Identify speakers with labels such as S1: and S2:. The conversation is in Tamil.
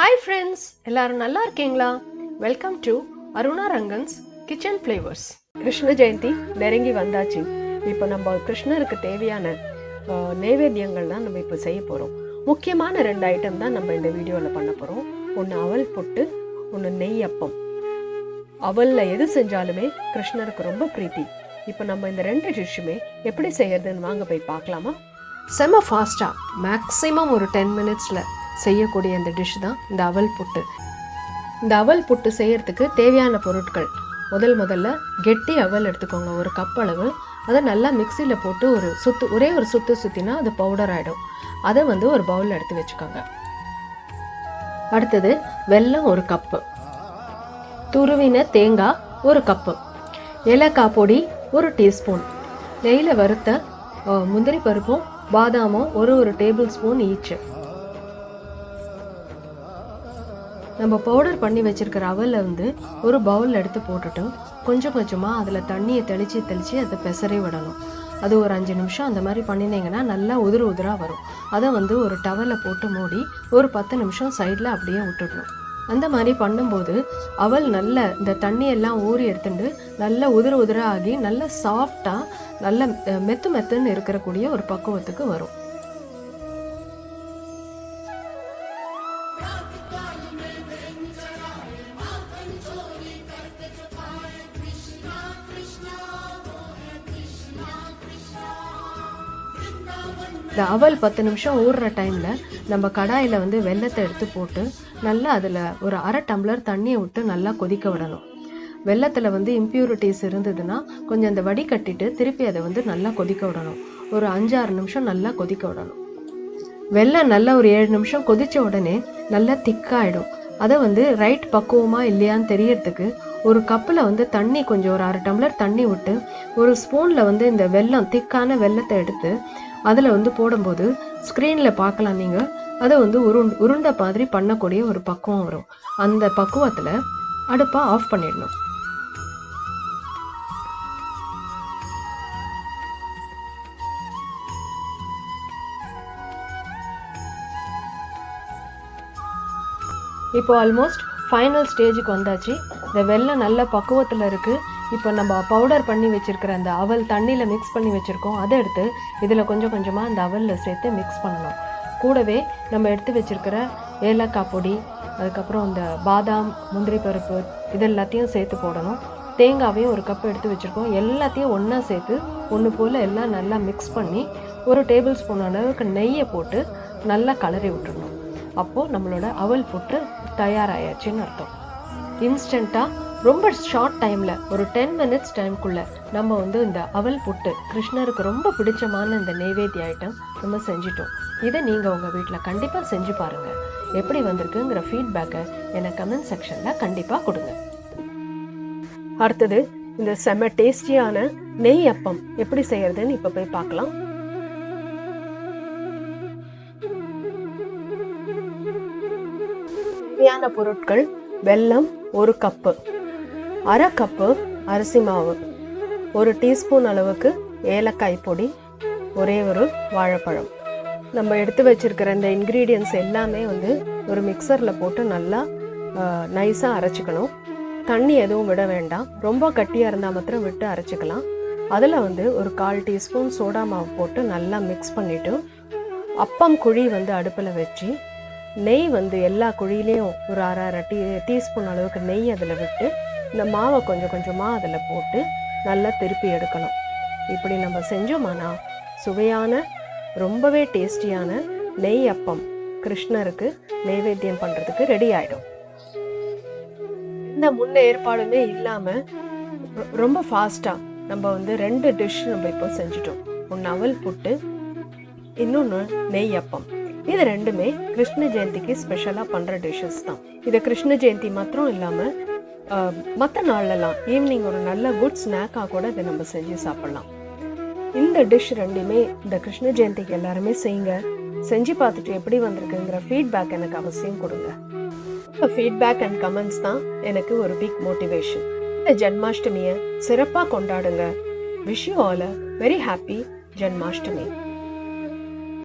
S1: ஹாய் ஃப்ரெண்ட்ஸ், எல்லாரும் நல்லா இருக்கீங்களா? Welcome to Aruna Rangan's kitchen flavours. Krishna Jayanthi நெருங்கி வந்தாச்சு. இப்போ நம்ம கிருஷ்ணருக்கு தேவையான நைவேத்தியங்கள் தான் நம்ம இப்போ செய்ய போகிறோம். முக்கியமான 2 ஐட்டம் தான் நம்ம இந்த வீடியோவில் பண்ண போகிறோம். ஒன்று அவல் புட்டு, ஒன்று நெய் அப்பம். அவலில் எது செஞ்சாலுமே கிருஷ்ணருக்கு ரொம்ப பிரீத்தி. இப்போ நம்ம இந்த 2 டிஷ்ஷுமே எப்படி செய்யறதுன்னு வாங்க போய் பார்க்கலாமா? செம ஃபாஸ்ட்டாக மேக்ஸிமம் ஒரு 10 மினிட்ஸில் செய்யக்கூடிய இந்த டிஷ் தான் இந்த அவல் புட்டு. இந்த அவல் புட்டு செய்யறதுக்கு தேவையான பொருட்கள், முதல்ல கெட்டி அவல் எடுத்துக்கோங்க, ஒரு கப் அளவு. அதை நல்லா மிக்சியில் போட்டு ஒரே ஒரு சுத்து சுற்றினா அது பவுடர் ஆகிடும். அதை ஒரு பவுலில் எடுத்து வச்சுக்கோங்க. அடுத்தது வெல்லம் 1 கப்பு, துருவின தேங்காய் 1 கப்பு, ஏலக்காய் பொடி 1 டீஸ்பூன், நெய்யில் வறுத்த முந்திரி பருப்பும் பாதாமும் ஒரு டேபிள் ஸ்பூன் ஈச்சு. நம்ம பவுடர் பண்ணி வச்சிருக்கிற அவலை ஒரு பவுல் எடுத்து போட்டுட்டு கொஞ்சம் கொஞ்சமாக அதில் தண்ணியை தெளித்து அதை பெசரி விடணும். அது ஒரு 5 நிமிஷம் அந்த மாதிரி பண்ணினீங்கன்னா நல்லா உதிராக வரும். அதை ஒரு டவலை போட்டு மூடி ஒரு 10 நிமிஷம் சைடில் அப்படியே விட்டுடணும். அந்த மாதிரி பண்ணும்போது அவல் நல்ல இந்த தண்ணியெல்லாம் ஊறி எடுத்துட்டு நல்லா உதிராக ஆகி நல்லா சாஃப்டாக நல்ல மெத்துன்னு இருக்கக்கூடிய ஒரு பக்குவத்துக்கு வரும். இந்த அவல் 10 நிமிஷம் ஊறுற டைமில் நம்ம கடாயில் வெல்லத்தை எடுத்து போட்டு நல்லா அதில் ஒரு 1/2 டம்ளர் தண்ணியை விட்டு நல்லா கொதிக்க விடணும். வெல்லத்தில் இம்ப்யூரிட்டிஸ் இருந்ததுன்னா கொஞ்சம் அந்த வடிகட்டிட்டு திருப்பி அதை நல்லா கொதிக்க விடணும். ஒரு 5-6 நிமிஷம் நல்லா கொதிக்க விடணும். வெல்லம் நல்லா ஒரு 7 நிமிஷம் கொதித்த உடனே நல்லா திக்காயிடும். அதை ரைட் பக்குவமாக இல்லையான்னு தெரியறதுக்கு ஒரு கப்பில் தண்ணி கொஞ்சம் ஒரு 1/2 டம்ளர் தண்ணி விட்டு ஒரு ஸ்பூனில் இந்த வெல்லம் திக்கான வெல்லத்தை எடுத்து அதில் போடும்போது ஸ்க்ரீனில் பார்க்கலாம் நீங்கள். அதை உருண்டை மாதிரி பண்ணக்கூடிய ஒரு பக்குவம் வரும். அந்த பக்குவத்தில் அடுப்பை ஆஃப் பண்ணிடணும். இப்போ ஆல்மோஸ்ட் ஃபைனல் ஸ்டேஜுக்கு வந்தாச்சு. இந்த வெல்லம் நல்ல பக்குவத்தில் இருக்குது. இப்போ நம்ம பவுடர் பண்ணி வச்சுருக்கிற அந்த அவல் தண்ணியில் மிக்ஸ் பண்ணி வச்சுருக்கோம். அதை எடுத்து இதில் கொஞ்சம் கொஞ்சமாக அந்த அவலில் சேர்த்து மிக்ஸ் பண்ணணும். கூடவே நம்ம எடுத்து வச்சுருக்கிற ஏலக்காய் பொடி, அதுக்கப்புறம் இந்த பாதாம் முந்திரி பருப்பு இது எல்லாத்தையும் சேர்த்து போடணும். தேங்காவையும் 1 கப் எடுத்து வச்சுருக்கோம். எல்லாத்தையும் ஒன்றா சேர்த்து ஒன்று போல் எல்லாம் நல்லா மிக்ஸ் பண்ணி ஒரு டேபிள் ஸ்பூன் அளவுக்கு நெய்யை போட்டு நல்லா கலரி விட்டுடணும். அப்போது நம்மளோட அவல் புட்டு தயாராகிடுச்சின்னு அர்த்தம். இன்ஸ்டண்ட்டாக ரொம்ப ஷார்ட் டைமில் ஒரு 10 மினிட்ஸ் டைம்குள்ளே நம்ம இந்த அவல் புட்டு கிருஷ்ணருக்கு ரொம்ப பிடிச்சமான இந்த நைவேத்திய ஐட்டம் நம்ம செஞ்சிட்டோம். இதை நீங்கள் உங்கள் வீட்டில் கண்டிப்பாக செஞ்சு பாருங்கள். எப்படி வந்திருக்குங்கிற ஃபீட்பேக்கை எனக்கு கமெண்ட் செக்ஷனில் கண்டிப்பாக கொடுங்க. அடுத்தது இந்த செம்ம டேஸ்டியான நெய் அப்பம் எப்படி செய்யறதுன்னு இப்போ போய் பார்க்கலாம். தேவையான பொருட்கள்: வெல்லம் 1 கப்பு, 1/2 கப்பு அரிசி மாவு, 1 டீஸ்பூன் அளவுக்கு ஏலக்காய் பொடி, ஒரே ஒரு வாழைப்பழம். நம்ம எடுத்து வச்சிருக்கிற இந்த இன்க்ரீடியன்ட்ஸ் எல்லாமே ஒரு மிக்சரில் போட்டு நல்லா நைஸாக அரைச்சிக்கணும். தண்ணி எதுவும் விட வேண்டாம். ரொம்ப கட்டியாக இருந்தால் மாத்திரம் விட்டு அரைச்சிக்கலாம். அதில் ஒரு 1/4 டீஸ்பூன் சோடா மாவு போட்டு நல்லா மிக்ஸ் பண்ணிவிட்டு அப்பம் குழி அடுப்பில் வச்சு நெய் எல்லா குழியிலையும் ஒரு 1/2 டீஸ்பூன் அளவுக்கு நெய் அதில் விட்டு இந்த மாவை கொஞ்சம் கொஞ்சமாக அதில் போட்டு நல்லா திருப்பி எடுக்கணும். இப்படி நம்ம செஞ்சோமானா சுவையான ரொம்பவே டேஸ்டியான நெய் அப்பம் கிருஷ்ணருக்கு நைவேத்தியம் பண்ணுறதுக்கு ரெடி ஆகிடும். இந்த முன்ன ஏற்பாடுமே இல்லாமல் ரொம்ப ஃபாஸ்ட்டாக நம்ம 2 டிஷ் நம்ம இப்போ செஞ்சிட்டோம். ஒன்று அவல் புட்டு, இன்னொன்று நெய் அப்பம். இது 2மே கிருஷ்ண ஜெயந்திக்கு ஸ்பெஷலாக பண்ணுற டிஷ்ஷஸ் தான். இதை கிருஷ்ண ஜெயந்தி மாத்திரம் இல்லாமல் மற்ற நாள்லலாம் ஈவினிங் ஒரு நல்ல குட் ஸ்நாக்காக கூட இதை நம்ம செஞ்சு சாப்பிட்லாம். இந்த டிஷ் 2மே இந்த கிருஷ்ண ஜெயந்திக்கு எல்லாருமே செய்யுங்க. செஞ்சு பார்த்துட்டு எப்படி வந்திருக்குங்கிற ஃபீட்பேக் எனக்கு அவசியம் கொடுங்க. இந்த ஃபீட்பேக் அண்ட் கமெண்ட்ஸ் தான் எனக்கு ஒரு பிக் மோட்டிவேஷன். இந்த ஜன்மாஷ்டமியை சிறப்பாக கொண்டாடுங்க. Wish you all a very happy Janmashtami.